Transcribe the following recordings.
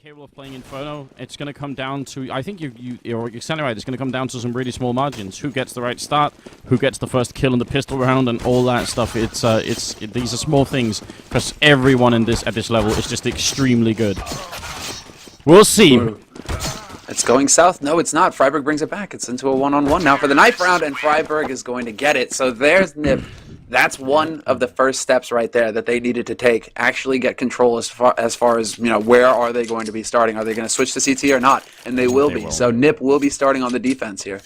capable of playing Inferno. It's going to come down to, I think you're exactly right, it's going to come down to some really small margins. Who gets the right start, who gets the first kill in the pistol round, and all that stuff. These are small things, because everyone at this level is just extremely good. We'll see. It's going south. No, it's not. Freiburg brings it back. It's into a one-on-one now for the knife round, and Freiburg is going to get it. So there's NiP. That's one of the first steps right there that they needed to take. Actually get control as far as, you know, where are they going to be starting? Are they going to switch to CT or not? And they will be. So NiP will be starting on the defense here.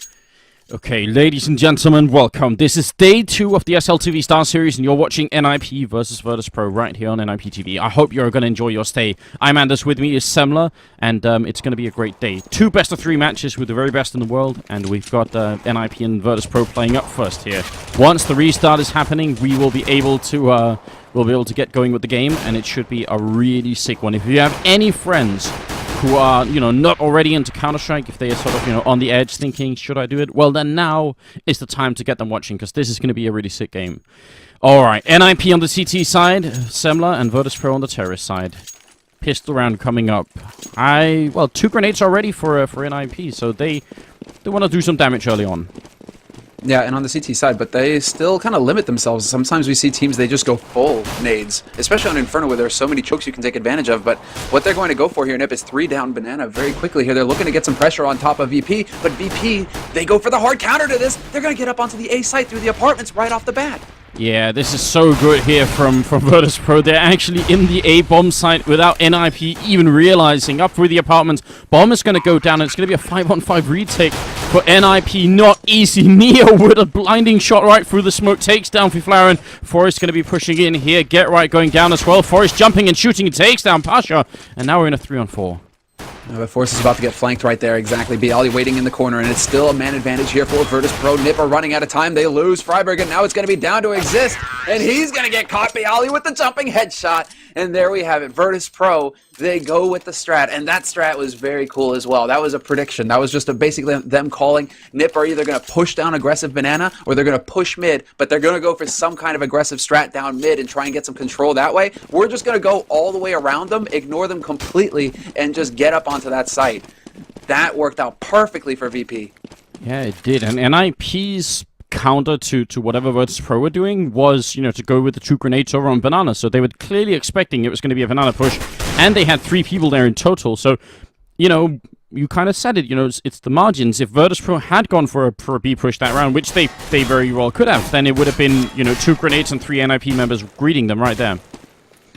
Okay, ladies and gentlemen, welcome. This is day 2 of the SLTV StarSeries, and you're watching NiP versus Virtus.pro right here on NiP TV. I hope you're going to enjoy your stay. I'm Anders, with me is Semler, and it's going to be a great day. 2 best-of-3 matches with the very best in the world, and we've got NiP and Virtus.pro playing up first here. Once the restart is happening, we will be able to get going with the game, and it should be a really sick one. If you have any friends who are, you know, not already into Counter-Strike, if they are sort of, you know, on the edge thinking, should I do it? Well, then now is the time to get them watching, because this is going to be a really sick game. Alright, NiP on the CT side, Semler, and Virtus.pro on the terrorist side. Pistol round coming up. Well, 2 grenades already for NiP, so they want to do some damage early on. Yeah, and on the CT side, but they still kind of limit themselves. Sometimes we see teams, they just go full nades, especially on Inferno where there are so many chokes you can take advantage of. But what they're going to go for here, NiP, is 3 down banana very quickly here. They're looking to get some pressure on top of VP, but VP, they go for the hard counter to this. They're going to get up onto the A site through the apartments right off the bat. Yeah, this is so good here from Virtus.pro. They're actually in the A bomb site without NiP even realizing. Up through the apartments. Bomb is going to go down, and it's going to be a 5-on-5 retake for NiP. Not easy. Neo with a blinding shot right through the smoke. Takes down Fiflaren. Forrest going to be pushing in here. Get right going down as well. Forrest jumping and shooting. He takes down Pasha. And now we're in a 3-on-4. But Force is about to get flanked right there, exactly. Bialy waiting in the corner, and it's still a man advantage here for Virtus.pro. NiP are running out of time. They lose Freiburg, and now it's going to be down to Exist, and he's going to get caught. Bialy with the jumping headshot, and there we have it. Virtus.pro, they go with the strat, and that strat was very cool as well. That was a prediction. That was just basically them calling NiP are either going to push down aggressive banana, or they're going to push mid, but they're going to go for some kind of aggressive strat down mid and try and get some control that way. We're just going to go all the way around them, ignore them completely, and just get up onto that site. That worked out perfectly for VP. Yeah, it did. And NiP's counter to whatever Virtus.pro were doing was, you know, to go with the 2 grenades over on banana. So they were clearly expecting it was going to be a banana push, and they had 3 people there in total. So, you know, you kind of said it, you know, it's the margins. If Virtus.pro had gone for a B push that round, which they very well could have, then it would have been, you know, 2 grenades and 3 NiP members greeting them right there.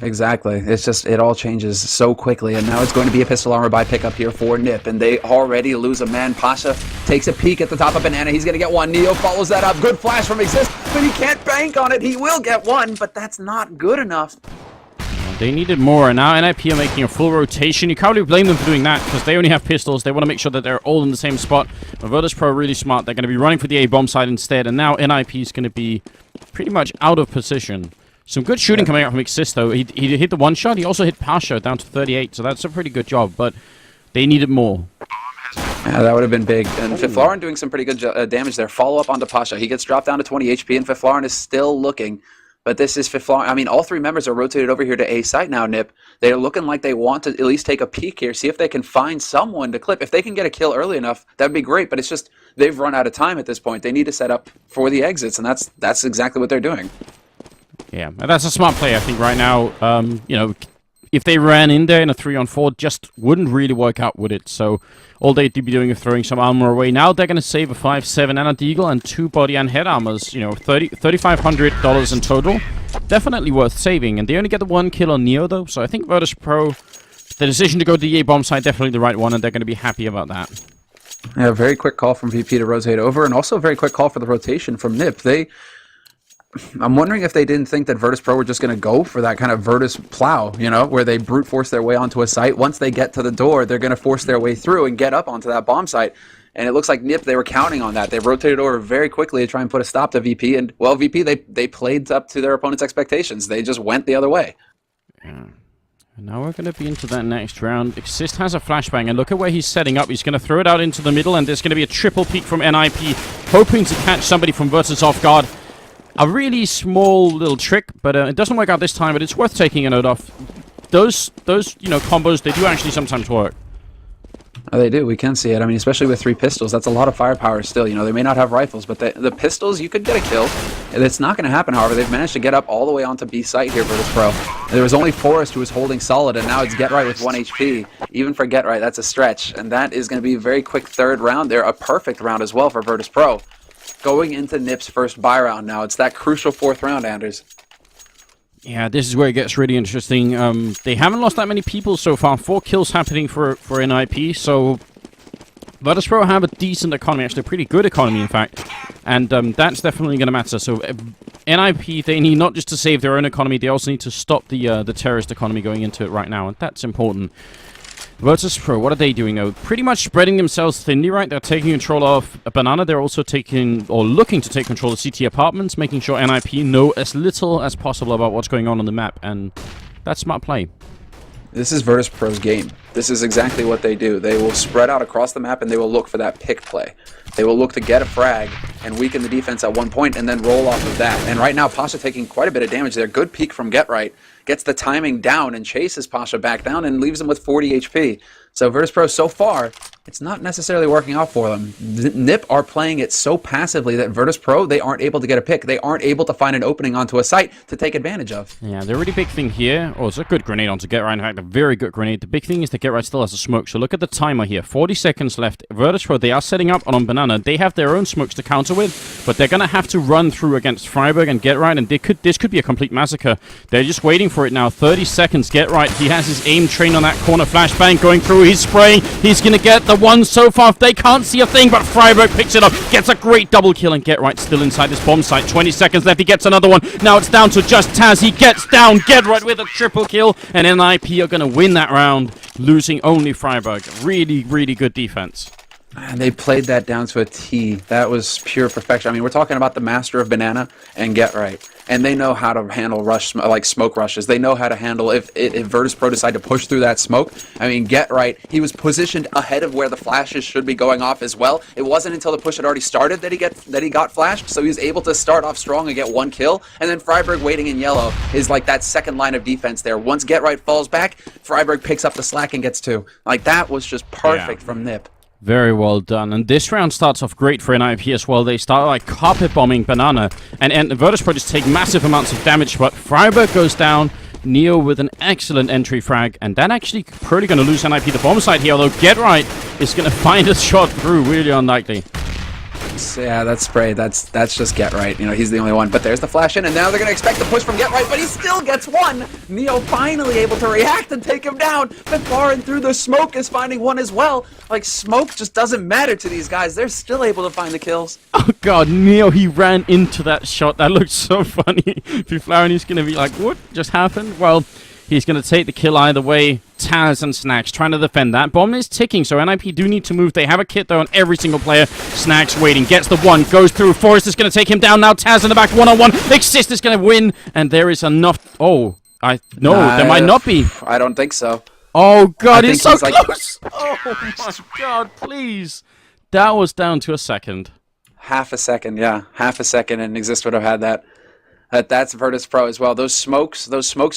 Exactly. It's just, it all changes so quickly, and now it's going to be a pistol armor buy pickup here for NiP, and they already lose a man. Pasha takes a peek at the top of banana. He's going to get one. Neo follows that up. Good flash from Exist, but he can't bank on it. He will get one, but that's not good enough. They needed more, and now NiP are making a full rotation. You can't really blame them for doing that, because they only have pistols. They want to make sure that they're all in the same spot. But Virtus.pro are really smart. They're going to be running for the A bomb side instead, and now NiP is going to be pretty much out of position. Some good shooting coming out from Exist, though. He hit the 1 shot. He also hit Pasha down to 38, so that's a pretty good job, but they needed more. Yeah, that would have been big. And Fiflaren doing some pretty good damage there. Follow up onto Pasha. He gets dropped down to 20 HP, and Fiflaren is still looking. But this is Fiflaren. I mean, all 3 members are rotated over here to A site now, NiP. They're looking like they want to at least take a peek here, see if they can find someone to clip. If they can get a kill early enough, that'd be great. But it's just, they've run out of time at this point. They need to set up for the exits, and that's exactly what they're doing. Yeah, and that's a smart play, I think, right now. You know, if they ran in there in a 3-on-4, just wouldn't really work out with it. So all they'd be doing is throwing some armor away. Now they're going to save a 5-7 and a deagle and 2 body and head armors. You know, $3,500 in total. Definitely worth saving. And they only get the 1 kill on Neo, though. So I think Virtus.pro, the decision to go to the A bomb side, definitely the right one, and they're going to be happy about that. Yeah, very quick call from VP to rotate over, and also a very quick call for the rotation from NiP. I'm wondering if they didn't think that Virtus.pro were just going to go for that kind of Virtus plow, you know, where they brute force their way onto a site. Once they get to the door, they're going to force their way through and get up onto that bomb site. And it looks like NiP, they were counting on that. They rotated over very quickly to try and put a stop to VP. And, well, VP, they played up to their opponent's expectations. They just went the other way. Yeah. And now we're going to be into that next round. Exist has a flashbang, and look at where he's setting up. He's going to throw it out into the middle, and there's going to be a triple peek from NiP, hoping to catch somebody from Virtus off guard. A really small little trick, but it doesn't work out this time, but it's worth taking a note of. those combos, they do actually sometimes work. Oh, they do. We can see it. I mean, especially with 3 pistols, that's a lot of firepower still. They may not have rifles, but the pistols, you could get a kill. It's not going to happen, however. They've managed to get up all the way onto B site here, Virtus.pro. There was only Forrest who was holding solid, and now it's Get Right with 1 HP. Even for Get Right, that's a stretch. And that is going to be a very quick 3rd round there. A perfect round as well for Virtus.pro. Going into NiP's first buy round now. It's that crucial 4th round, Anders. Yeah, this is where it gets really interesting. They haven't lost that many people so far. 4 kills happening for NiP, so Virtus.pro have a decent economy, actually a pretty good economy, in fact. And that's definitely going to matter. So NiP, they need not just to save their own economy, they also need to stop the terrorist economy going into it right now, and that's important. Virtus.pro, what are they doing though? Pretty much spreading themselves thinly, right? They're taking control of Banana. They're also taking, or looking to take control of CT Apartments, making sure NiP know as little as possible about what's going on the map, and that's smart play. This is Virtus.pro's game. This is exactly what they do. They will spread out across the map and they will look for that pick play. They will look to get a frag and weaken the defense at one point and then roll off of that. And right now, Pasha taking quite a bit of damage there. Good peek from Get Right. Gets the timing down and chases Pasha back down and leaves him with 40 HP. So Virtus.pro, so far, it's not necessarily working out for them. NiP are playing it so passively that Virtus.pro, they aren't able to get a pick. They aren't able to find an opening onto a site to take advantage of. Yeah, the really big thing here, it's a good grenade onto Get Right, in fact, a very good grenade. The big thing is that Get Right still has a smoke, so look at the timer here. 40 seconds left. Virtus.pro, they are setting up on Banana. They have their own smokes to counter with, but they're going to have to run through against Freiburg and Get Right, and this could be a complete massacre. They're just waiting for it now. 30 seconds, Get Right. He has his aim trained on that corner flashbang going through. He's spraying. He's going to get the one so far. They can't see a thing, but Freiburg picks it up, gets a great double kill, and Get Right still inside this bomb site. 20 seconds left. He gets another one. Now it's down to just Taz. He gets down. Get Right with a triple kill, and NiP are going to win that round, losing only Freiburg. Really, really good defense. And they played that down to a T. That was pure perfection. I mean, we're talking about the master of Banana and Get Right. And they know how to handle smoke rushes. They know how to handle if Virtus.pro decide to push through that smoke. I mean, Get Right, he was positioned ahead of where the flashes should be going off as well. It wasn't until the push had already started that he got flashed, so he was able to start off strong and get 1 kill. And then Freiburg waiting in yellow is like that second line of defense there. Once Get Right falls back, Freiburg picks up the slack and gets 2. Like, that was just perfect from NiP. Very well done. And this round starts off great for NiP as well. They start like carpet bombing Banana, and Virtus.pro just take massive amounts of damage, but Freiburg goes down. Neo with an excellent entry frag, and that actually probably going to lose NiP the bomb site here, although Get Right is going to find a shot through. Really unlikely. Yeah, that spray, that's just Get Right. He's the only one. But there's the flash in, and now they're going to expect the push from Get Right, but he still gets 1. Neo finally able to react and take him down. But far and through the smoke is finding 1 as well. Like, smoke just doesn't matter to these guys. They're still able to find the kills. Oh god, Neo, he ran into that shot. That looked so funny. Flower, he's going to be like, what just happened? Well, he's going to take the kill either way. Taz and Snacks trying to defend that. Bomb is ticking, so NiP do need to move. They have a kit, though, on every single player. Snacks waiting, gets the 1, goes through. Forrest is going to take him down. Now Taz in the back, one-on-one. Exist is going to win, and there is enough... Oh, there might not be. I don't think so. Oh, God, it's so close. Oh, my God, please. That was down to a second. Half a second, yeah. Half a second, and Exist would have had that. That's Virtus.pro as well. Those smokes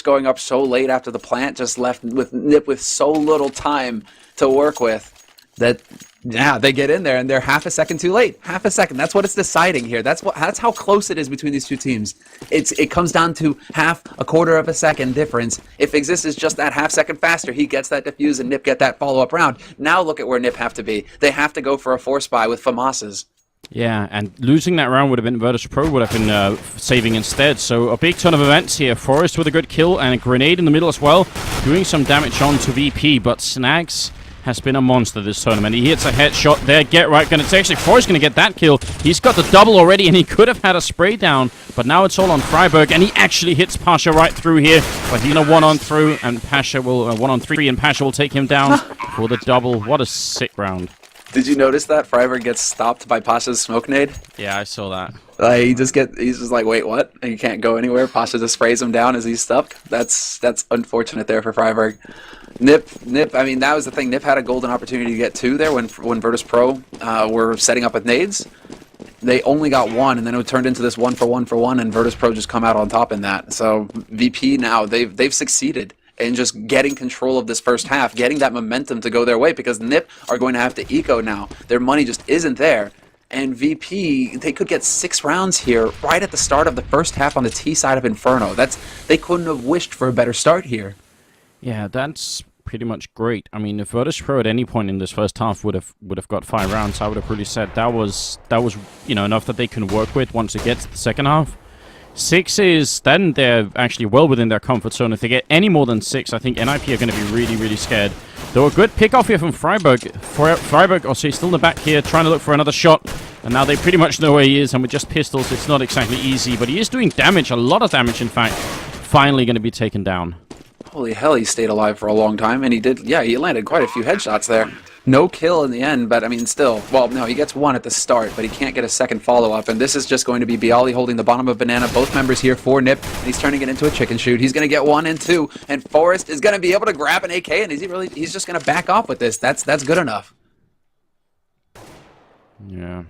going up so late after the plant just left with NiP with so little time to work with that, yeah, they get in there and they're half a second too late. Half a second. That's what it's deciding here. That's how close it is between these two teams. It comes down to a quarter of a second difference. If Exist is just that half second faster, he gets that defuse and NiP get that follow-up round. Now look at where NiP have to be. They have to go for a force buy with FAMASas. Yeah, and losing that round would have been Virtus.pro would have been saving instead. So a big ton of events here. Forrest with a good kill and a grenade in the middle as well, doing some damage on to VP. But Snags has been a monster this tournament. He hits a headshot there. Get Right going to actually Forrest going to get that kill. He's got the double already, and he could have had a spray down. But now it's all on Freiburg, and he actually hits Pasha right through here. But he's going to 1-on through, and Pasha will 1-on-3, and Pasha will take him down for the double. What a sick round. Did you notice that Freiburg gets stopped by Pasha's smoke nade? Yeah, I saw that. He's just like, wait, what? And he can't go anywhere. Pasha just sprays him down as he's stuck. That's unfortunate there for Freiburg. NiP, I mean, that was the thing. NiP had a golden opportunity to get 2 there when Virtus.pro were setting up with nades. They only got 1, and then it turned into this 1-for-1-for-1, and Virtus.pro just come out on top in that. So VP now, they've succeeded. and just getting control of this first half, getting that momentum to go their way, because NiP are going to have to eco now. Their money just isn't there. And VP, they could get 6 rounds here right at the start of the first half on the T side of Inferno. They couldn't have wished for a better start here. Yeah, that's pretty much great. I mean, if Virtus.pro at any point in this first half would have got 5 rounds, I would have really said that was enough that they can work with once it gets to the second half. 6 is then they're actually well within their comfort zone. If they get any more than 6, I think NiP are going to be really, really scared. Though a good pick off here from Freiburg. Freiburg also still in the back here, trying to look for another shot. And now they pretty much know where he is, and with just pistols, it's not exactly easy. But he is doing damage, a lot of damage, in fact. Finally going to be taken down. Holy hell, he stayed alive for a long time, and he landed quite a few headshots there. No kill in the end, but I mean, still, well, no, he gets 1 at the start, but he can't get a second follow-up, and this is just going to be Bialy holding the bottom of Banana, both members here for NiP, and he's turning it into a chicken shoot. He's going to get 1 and 2, and Forrest is going to be able to grab an AK, and he's just going to back off with this. That's good enough. Yeah.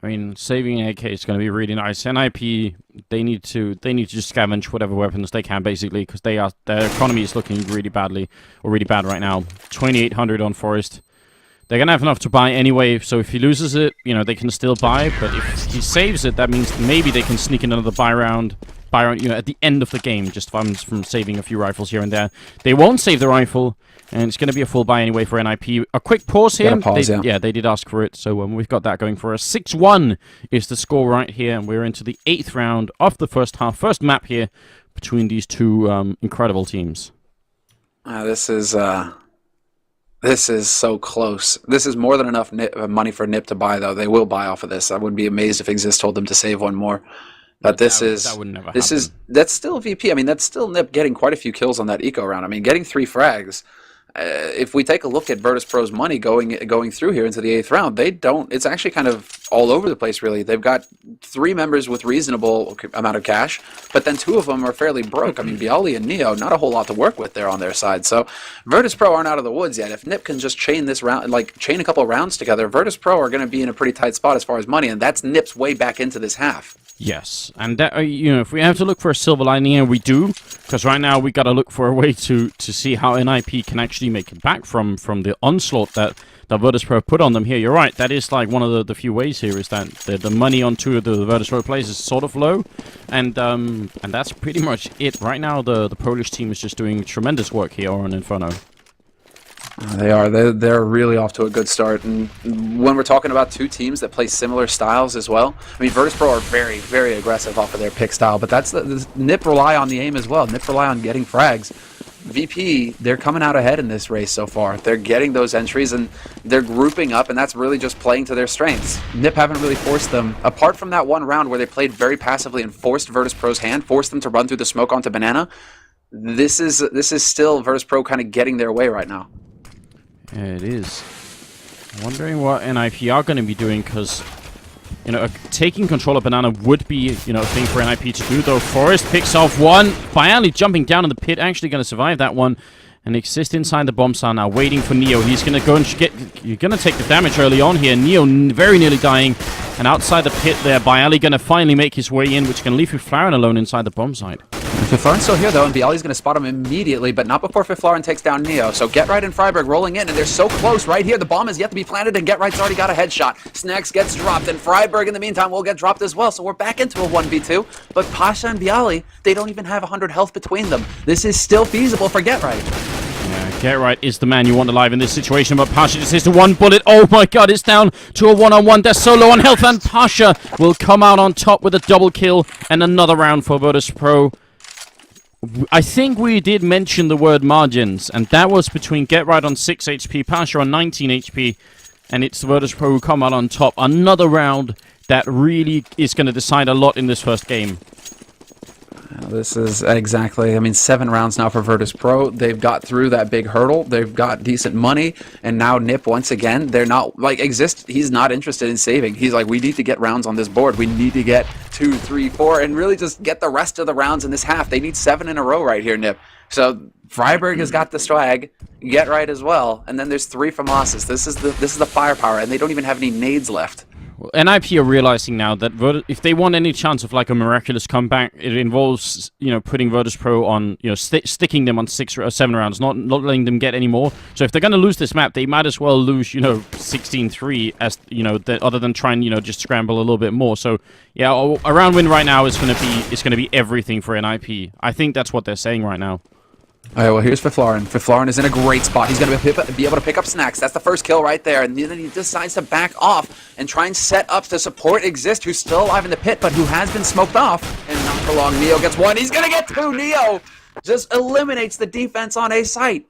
I mean, saving AK is going to be really nice. NiP, they need to just scavenge whatever weapons they can, basically, because their economy is looking really bad right now. 2,800 on Forest. They're going to have enough to buy anyway, so if he loses it, they can still buy. But if he saves it, that means maybe they can sneak in another buy round, at the end of the game, just from saving a few rifles here and there. They won't save the rifle, and it's going to be a full buy anyway for NiP. A quick pause here. Yeah, they did ask for it, so we've got that going for us. 6-1 is the score right here, and we're into the 8th round of the first half. First map here between these two incredible teams. This is so close. This is more than enough money for NiP to buy, though. They will buy off of this. I wouldn't be amazed if Exist told them to save 1 more. But that would never happen. That's still VP. I mean, that's still NiP getting quite a few kills on that eco round. I mean, getting 3 frags. If we take a look at Virtus.pro's money going through here into the 8th round, it's actually kind of all over the place, really. They've got 3 members with reasonable amount of cash, but then 2 of them are fairly broke. I mean, Bialy and Neo, not a whole lot to work with there on their side. So Virtus.pro aren't out of the woods yet. If NiP can just chain this round, chain a couple of rounds together, Virtus.pro are going to be in a pretty tight spot as far as money, and that's NiP's way back into this half. Yes, and that, if we have to look for a silver lining here, we do, because right now we got to look for a way to see how NiP can actually make it back from the onslaught that Virtus.pro put on them here. You're right, that is like one of the few ways here, is that the money on 2 of the Virtus.pro players is sort of low, and that's pretty much it. Right now, the Polish team is just doing tremendous work here on Inferno. They are. They're really off to a good start. And when we're talking about 2 teams that play similar styles as well, I mean, Virtus.pro are very, very aggressive off of their pick style, but that's NiP rely on the aim as well. NiP rely on getting frags. VP, they're coming out ahead in this race so far. They're getting those entries, and they're grouping up, and that's really just playing to their strengths. NiP haven't really forced them, apart from that 1 round where they played very passively and forced Virtus.pro's hand, forced them to run through the smoke onto Banana. This is still Virtus.pro kind of getting their way right now. Yeah, it is. I'm wondering what NiP are going to be doing, because, taking control of Banana would be, a thing for NiP to do, though. Forrest picks off 1. Bialy jumping down in the pit, actually going to survive that one. And Exist inside the bomb site now, waiting for Neo. He's going to go and you're going to take the damage early on here. Neo very nearly dying. And outside the pit there, Bialy going to finally make his way in, which is going to leave Fiflaren alone inside the bomb site. Fiflaren's still here, though, and Bialy's going to spot him immediately, but not before Fiflaren takes down Neo. So Get Right and Freiburg rolling in, and they're so close right here. The bomb is yet to be planted, and Get Right's already got a headshot. Snacks gets dropped, and Freiburg, in the meantime, will get dropped as well. So we're back into a 1v2. But Pasha and Bialy, they don't even have 100 health between them. This is still feasible for Get Right. Yeah, Get Right is the man you want alive in this situation, but Pasha just hits the 1 bullet. Oh my god, it's down to a 1-on-1. They're so low on health, and Pasha will come out on top with a double kill, and another round for Virtus.pro. I think we did mention the word margins, and that was between Get Right on 6 HP, Pasha on 19 HP, and it's Virtus.pro who come out on top. Another round that really is going to decide a lot in this first game. This is exactly, I mean, 7 rounds now for Virtus.pro. They've got through that big hurdle. They've got decent money. And now NiP, once again, they're not, Exist, he's not interested in saving. He's like, we need to get rounds on this board. We need to get 2, 3, 4, and really just get the rest of the rounds in this half. They need 7 in a row right here, NiP. So Freiburg has got the swag, Get Right as well. And then there's 3 from losses. This is the firepower, and they don't even have any nades left. NiP are realizing now that if they want any chance of like a miraculous comeback, it involves, you know, putting Virtus.pro on, you know, sticking them on 6 or 7 rounds, not letting them get any more. So if they're going to lose this map, they might as well lose, you know, 16-3 as, you know, other than try and, you know, just scramble a little bit more. So yeah, a round win right now is going to be everything for NiP. I think that's what they're saying right now. All right, well, here's Fiflaurin. Fiflaurin is in a great spot. He's going to be able to pick up Snacks. That's the first kill right there. And then he decides to back off and try and set up to support Exist, who's still alive in the pit, but who has been smoked off. And not for long, Neo gets one. He's going to get two. Neo just eliminates the defense on A site.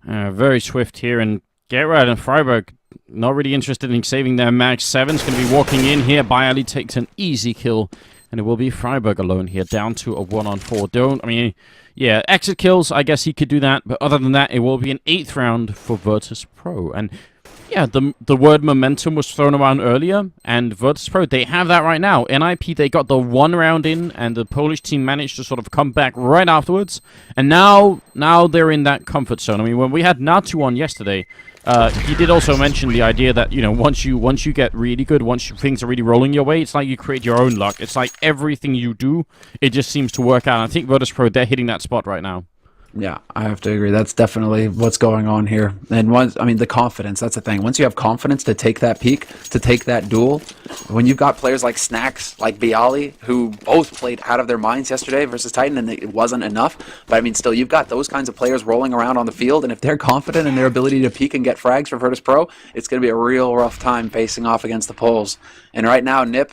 Very swift here. And Gerard and Freiburg not really interested in saving their Mag 7's going to be walking in here. Bayali takes an easy kill. And it will be Freiburg alone here, down to a 1-on-4. Yeah, exit kills, I guess he could do that. But other than that, it will be an 8th round for Virtus.pro. And yeah, the word momentum was thrown around earlier. And Virtus.pro, they have that right now. NiP, they got the 1 round in. And the Polish team managed to sort of come back right afterwards. And now they're in that comfort zone. I mean, when we had Natu on yesterday, he did also mention the idea that, you know, once you get really good, once things are really rolling your way, it's like you create your own luck. It's like everything you do, it just seems to work out. And I think Virtus.pro, they're hitting that spot right now. Yeah, I have to agree. That's definitely what's going on here. And the confidence, that's the thing. Once you have confidence to take that peak, to take that duel, when you've got players like Snacks, like Bialy, who both played out of their minds yesterday versus Titan, and it wasn't enough. But I mean, still, you've got those kinds of players rolling around on the field, and if they're confident in their ability to peak and get frags for Virtus.pro, it's going to be a real rough time facing off against the Poles. And right now, NiP,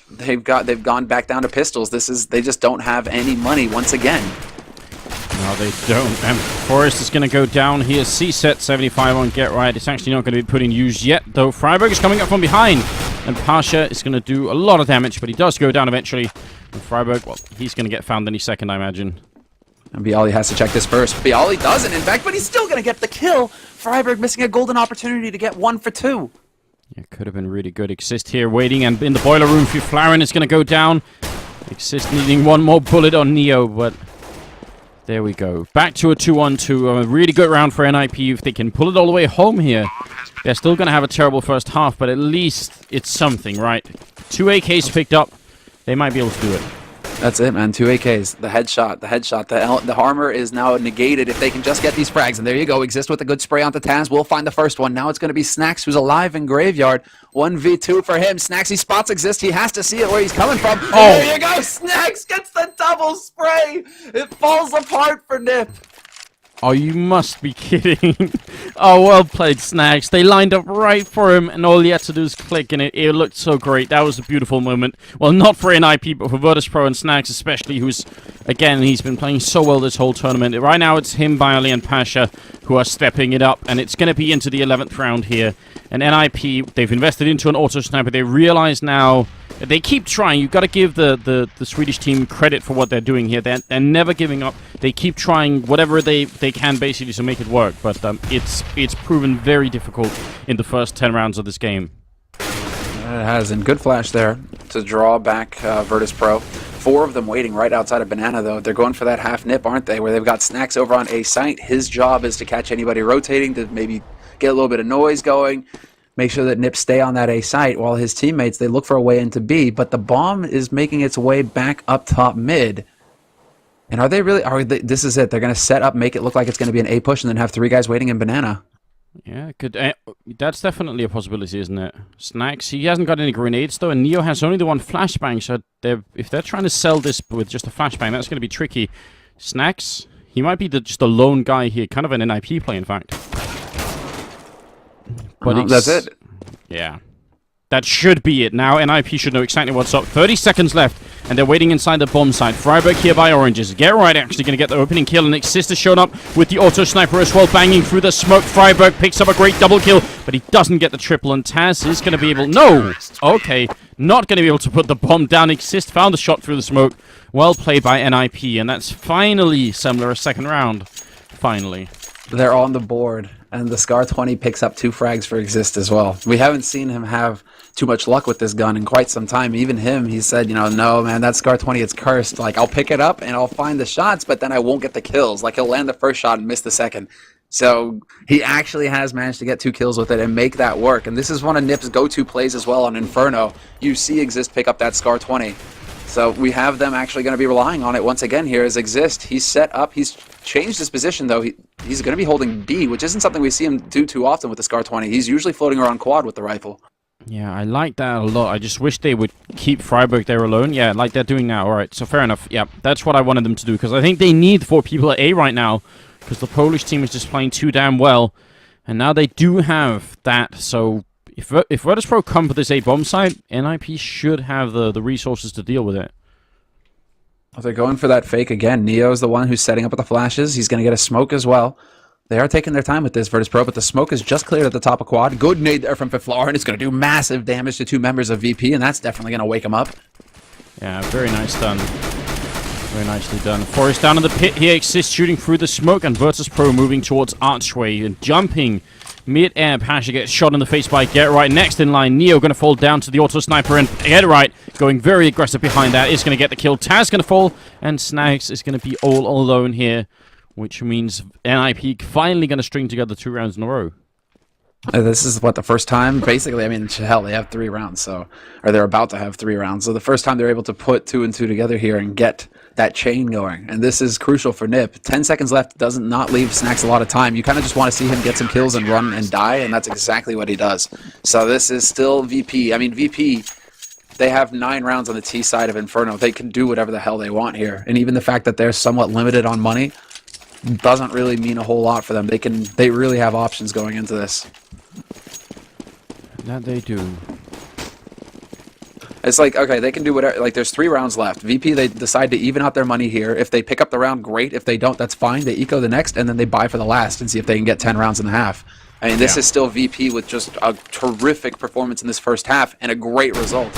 they've gone back down to pistols. They just don't have any money once again. No, they don't. And Forrest is going to go down here. C-set 75 on Get Right. It's actually not going to be put in use yet, though. Freiburg is coming up from behind. And Pasha is going to do a lot of damage, but he does go down eventually. And Freiburg, well, he's going to get found any second, I imagine. And Bialy has to check this first. Bialy doesn't, in fact, but he's still going to get the kill. Freiburg missing a golden opportunity to get 1 for 2. It could have been really good. Exist here waiting, and in the boiler room, Fiflaurin is going to go down. Exist needing one more bullet on Neo, but there we go. Back to a 2-on-2. A really good round for NiP. If they can pull it all the way home here, they're still going to have a terrible first half, but at least it's something, right? 2 AKs picked up. They might be able to do it. That's it, man. 2 AKs. The headshot. The armor is now negated if they can just get these frags. And there you go. Exist with a good spray onto Taz. We'll find the first one. Now it's going to be Snacks, who's alive in Graveyard. 1v2 for him. Snacks, he spots Exist. He has to see it where he's coming from. Oh, there you go. Snacks gets the double spray. It falls apart for NiP. Oh, you must be kidding. Oh, well played, Snacks. They lined up right for him, and all he had to do is click, and it looked so great. That was a beautiful moment. Well, not for NiP, but for Virtus.pro and Snacks especially, who's, again, he's been playing so well this whole tournament. Right now, it's him, Bialy, and Pasha who are stepping it up, and it's going to be into the 11th round here. And NiP, they've invested into an auto-sniper. They realize now they keep trying. You've got to give the Swedish team credit for what they're doing here. They're never giving up. They keep trying whatever they can basically to make it work. But it's proven very difficult in the first 10 rounds of this game. It has, and good flash there to draw back Virtus.pro. 4 of them waiting right outside of Banana, though. They're going for that half NiP, aren't they? Where they've got Snacks over on A site. His job is to catch anybody rotating, to maybe get a little bit of noise going. Make sure that NiP stay on that A site while his teammates, they look for a way into B. But the bomb is making its way back up top mid. And are they really... this is it. They're going to set up, make it look like it's going to be an A push, and then have 3 guys waiting in Banana. Yeah, that's definitely a possibility, isn't it? Snacks, he hasn't got any grenades, though, and Neo has only the 1 flashbang, so if they're trying to sell this with just a flashbang, that's going to be tricky. Snacks, he might be just a lone guy here, kind of an NiP play, in fact. But that's it. Yeah. That should be it. Now NiP should know exactly what's up. 30 seconds left, and they're waiting inside the bomb site. Freiburg here by Oranges. Get Right actually going to get the opening kill, and Exist has shown up with the auto-sniper as well, banging through the smoke. Freiburg picks up a great double kill, but he doesn't get the triple, and Taz is going to be able... No! Okay, not going to be able to put the bomb down. Exist found the shot through the smoke. Well played by NiP, and that's finally Semler a second round. Finally. They're on the board, and the Scar 20 picks up 2 frags for Exist as well. We haven't seen him have too much luck with this gun in quite some time. Even him, he said, you know, no, man, that Scar 20, it's cursed. Like, I'll pick it up and I'll find the shots, but then I won't get the kills. Like, he'll land the first shot and miss the second. So he actually has managed to get 2 kills with it and make that work. And this is one of NiP's go-to plays as well on Inferno. You see Exist pick up that Scar 20. So we have them actually going to be relying on it once again here as Exist. He's set up. He's changed his position, though. He's going to be holding B, which isn't something we see him do too often with the Scar 20. He's usually floating around quad with the rifle. Yeah, I like that a lot. I just wish they would keep Freiburg there alone. Yeah, like they're doing now. All right, so fair enough. Yeah, that's what I wanted them to do, because I think they need 4 people at A right now, because the Polish team is just playing too damn well. And now they do have that, so if Virtus.pro come for this A bomb site, NiP should have the resources to deal with it. Well, they're going for that fake again. Neo's the one who's setting up with the flashes. He's going to get a smoke as well. They are taking their time with this, Virtus.pro, but the smoke is just cleared at the top of quad. Good nade there from 5th floor, and it's going to do massive damage to 2 members of VP, and that's definitely going to wake them up. Yeah, very nice done. Very nicely done. Forest down in the pit here. Exist shooting through the smoke, and Virtus.pro moving towards Archway and jumping mid-air. Pasha gets shot in the face by Get Right. Next in line, Neo going to fall down to the auto sniper, and Get Right going very aggressive behind that is going to get the kill. Taz going to fall, and Snags is going to be all alone here, which means NiP finally going to string together 2 rounds in a row. This is what, the first time? Basically, I mean, hell, they have 3 rounds, so, or they're about to have 3 rounds. So the first time they're able to put 2 and 2 together here and get that chain going. And this is crucial for NiP. 10 seconds left does not leave Snacks a lot of time. You kind of just want to see him get some kills and run and die, and that's exactly what he does. So this is still VP. I mean, VP, they have 9 rounds on the T side of Inferno. They can do whatever the hell they want here. And even the fact that they're somewhat limited on money doesn't really mean a whole lot for them. They really have options going into this. That they do. It's like, okay, they can do whatever. Like, there's 3 rounds left. VP, they decide to even out their money here. If they pick up the round, great. If they don't, that's fine. They eco the next, and then they buy for the last and see if they can get 10 rounds and a half. I mean, this is still VP with just a terrific performance in this first half and a great result.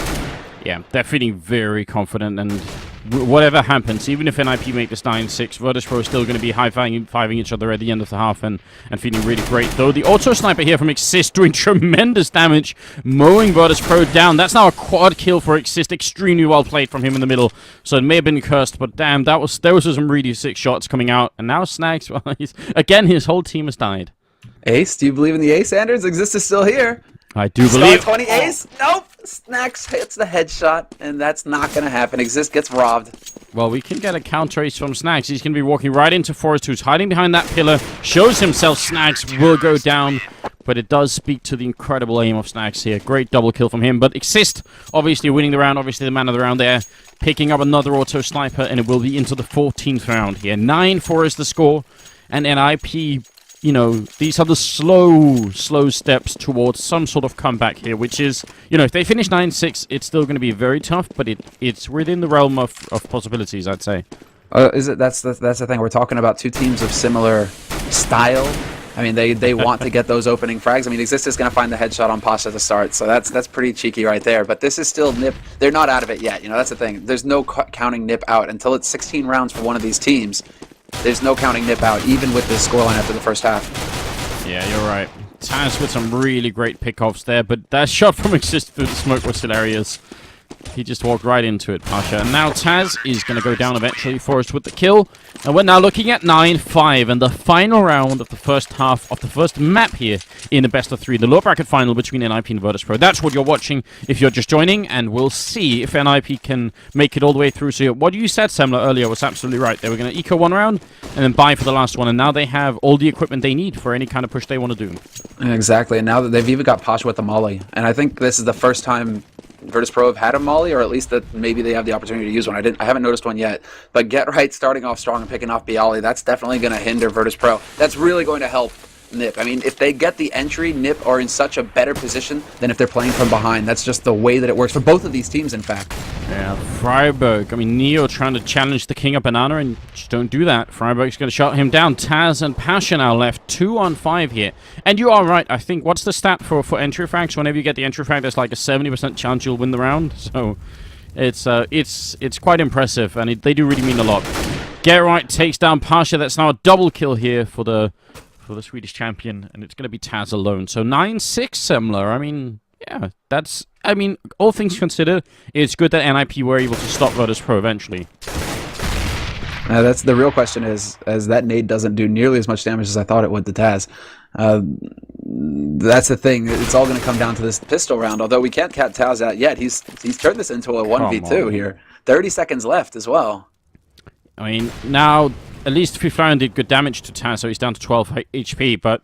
Yeah, they're feeling very confident, and whatever happens, even if NiP make this 9-6, Virtus.pro is still going to be high-fiving each other at the end of the half and feeling really great. Though the auto sniper here from Exist doing tremendous damage, mowing Virtus.pro down. That's now a quad kill for Exist. Extremely well played from him in the middle. So it may have been cursed, but damn, those were some really sick shots coming out. And now Snags, well, again, his whole team has died. Ace, do you believe in the Ace, Anders? Exist is still here. I do believe. Star 20 Ace? Nope. Snacks hits the headshot, and that's not going to happen. Exist gets robbed. Well, we can get a counter ace from Snags. He's going to be walking right into Forrest, who's hiding behind that pillar. Shows himself. Snags will go down, but it does speak to the incredible aim of Snags here. Great double kill from him. But Exist, obviously winning the round, obviously the man of the round there. Picking up another auto sniper, and it will be into the 14th round here. 9-4 is the score, and NiP, you know, these are the slow steps towards some sort of comeback here, which is, you know, if they finish 9-6, it's still going to be very tough, but it's within the realm of possibilities, I'd say. That's the thing. We're talking about 2 teams of similar style. I mean, they want to get those opening frags. I mean, Exist is going to find the headshot on Pasha at the start, so that's pretty cheeky right there. But this is still NiP. They're not out of it yet. You know, that's the thing. There's no counting NiP out until it's 16 rounds for one of these teams. There's no counting NiP out, even with this scoreline after the first half. Yeah, you're right. Taz with some really great pickoffs there, but that shot from Exist through the smoke was hilarious. He just walked right into it, Pasha. And now Taz is going to go down eventually. Forrest with the kill. And we're now looking at 9-5 and the final round of the first half of the first map here in the best of 3, the lower bracket final between NiP and Virtus.pro. That's what you're watching if you're just joining, and we'll see if NiP can make it all the way through. So what you said, Semler, earlier was absolutely right. They were going to eco 1 round and then buy for the last one, and now they have all the equipment they need for any kind of push they want to do. Exactly, and now that they've even got Pasha with the molly, and I think this is the first time Virtus.pro have had a molly, or at least that maybe they have the opportunity to use one. I haven't noticed one yet. But Get Right starting off strong and picking off Bialy, that's definitely going to hinder Virtus.pro. That's really going to help NiP. I mean, if they get the entry, NiP are in such a better position than if they're playing from behind. That's just the way that it works for both of these teams, in fact. Yeah, Freiburg. I mean, Neo trying to challenge the King of Banana, and just don't do that. Freiburg's going to shut him down. Taz and Pasha now left 2-on-5 here. And you are right. I think, what's the stat for entry frags? Whenever you get the entry frag, there's like a 70% chance you'll win the round. So it's quite impressive, and they do really mean a lot. Get Right takes down Pasha. That's now a double kill here for the Swedish champion, and it's going to be Taz alone. So 9-6 Semler. I mean, yeah, that's... I mean, all things considered, it's good that NiP were able to stop Virtus.pro eventually. That's the real question is, as that nade doesn't do nearly as much damage as I thought it would to Taz. That's the thing. It's all going to come down to this pistol round. Although we can't count Taz out yet. He's turned this into a 1v2 here. 30 seconds left as well. I mean, now at least Fiflaren did good damage to Taz, so he's down to 12 HP. But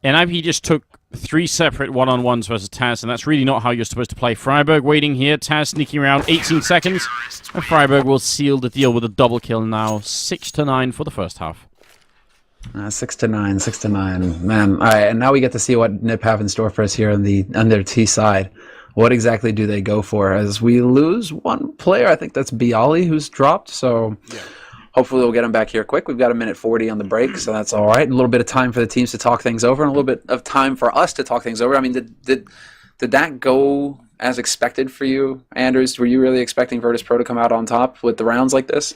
NiP just took 3 separate one-on-ones versus Taz, and that's really not how you're supposed to play. Friberg waiting here, Taz sneaking around 18 seconds, and Friberg will seal the deal with a double kill now, 6-9 for the first half. 6-9, 6-9. Man, all right, and now we get to see what NiP have in store for us here on their T side. What exactly do they go for? As we lose one player, I think that's Bialy who's dropped, so... Yeah. Hopefully we'll get him back here quick. We've got 1:40 on the break, so that's all right. A little bit of time for the teams to talk things over, and a little bit of time for us to talk things over. I mean, did that go as expected for you, Anders? Were you really expecting Virtus.pro to come out on top with the rounds like this?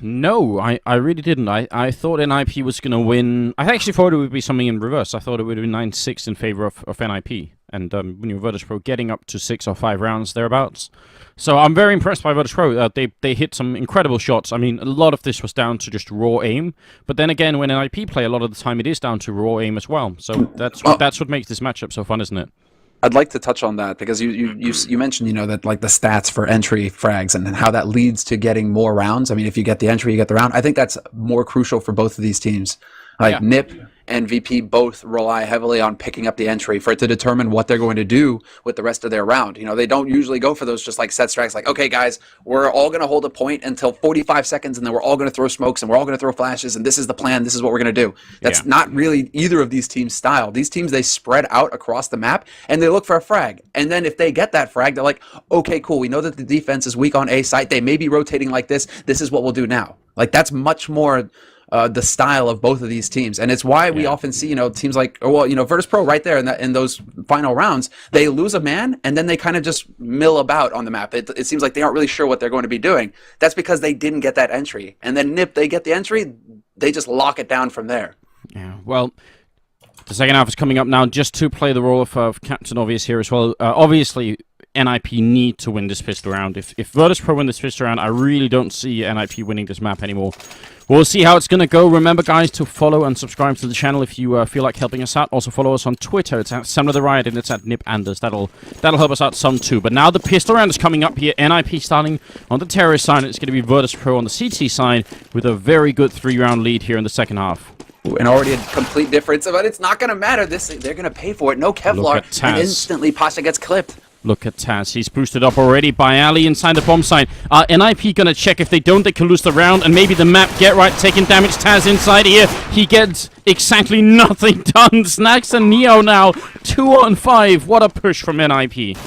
No, I really didn't. I thought NiP was going to win. I actually thought it would be something in reverse. I thought it would have been 9-6 in favor of NiP. And when you're Virtus.pro getting up to 6 or 5 rounds thereabouts. So I'm very impressed by Virtus.pro. They hit some incredible shots. I mean, a lot of this was down to just raw aim. But then again, when NiP play, a lot of the time it is down to raw aim as well. So that's what makes this matchup so fun, isn't it? I'd like to touch on that because you mentioned, you know, that like the stats for entry frags and how that leads to getting more rounds. I mean, if you get the entry, you get the round. I think that's more crucial for both of these teams. Like NiP and VP both rely heavily on picking up the entry for it to determine what they're going to do with the rest of their round. You know, they don't usually go for those just like set strikes like, okay, guys, we're all going to hold a point until 45 seconds and then we're all going to throw smokes and we're all going to throw flashes and this is the plan. This is what we're going to do. That's not really either of these teams' style. These teams, they spread out across the map and they look for a frag. And then if they get that frag, they're like, okay, cool. We know that the defense is weak on A site. They may be rotating like this. This is what we'll do now. Like that's much more the style of both of these teams, and it's why we often see, you know, teams like, well, you know, Virtus.pro right there in those final rounds, they lose a man and then they kind of just mill about on the map. It seems like they aren't really sure what they're going to be doing. That's because they didn't get that entry, and then NiP, they get the entry, they just lock it down from there. Yeah, well, the second half is coming up now. Just to play the role of Captain Obvious here as well. Obviously, NiP need to win this pistol round. If Virtus.pro win this pistol round, I really don't see NiP winning this map anymore. We'll see how it's going to go. Remember, guys, to follow and subscribe to the channel if you feel like helping us out. Also, follow us on Twitter. It's at SemlerTheRiot, and it's at NipAnders. That'll help us out some, too. But now the pistol round is coming up here. NiP starting on the terrorist side. It's going to be Virtus.pro on the CT side with a very good 3-round lead here in the second half. And already a complete difference, but it's not going to matter. They're going to pay for it. No Kevlar, and instantly Pasha gets clipped. Look at Taz. He's boosted up already by Ali inside the bomb site. NiP gonna check. If they don't, they can lose the round. And maybe the map get right, taking damage. Taz inside here. He gets exactly nothing done. Snacks and Neo now 2-on-5. What a push from NiP.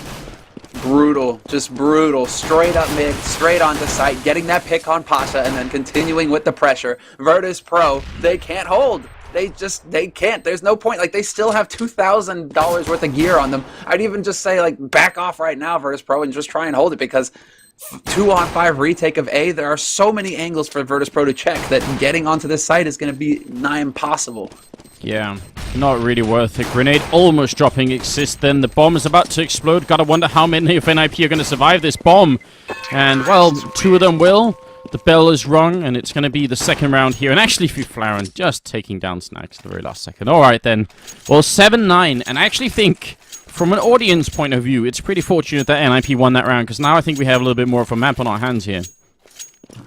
Brutal. Just brutal. Straight up mid, straight onto site. Getting that pick on Pasha and then continuing with the pressure. Virtus.pro, they can't hold. They can't. There's no point. Like, they still have $2,000 worth of gear on them. I'd even just say, like, back off right now, Virtus.pro, and just try and hold it, because 2-on-5 retake of A, there are so many angles for Virtus.pro to check that getting onto this site is going to be nigh impossible. Yeah, not really worth it. Grenade almost dropping Exist then. The bomb is about to explode. Gotta wonder how many of NiP are going to survive this bomb. And, well, 2 of them will. The bell is rung, and it's going to be the second round here. And actually, Fiflaren just taking down Snacks at the very last second. All right, then. Well, 7-9. And I actually think, from an audience point of view, it's pretty fortunate that NiP won that round, because now I think we have a little bit more of a map on our hands here.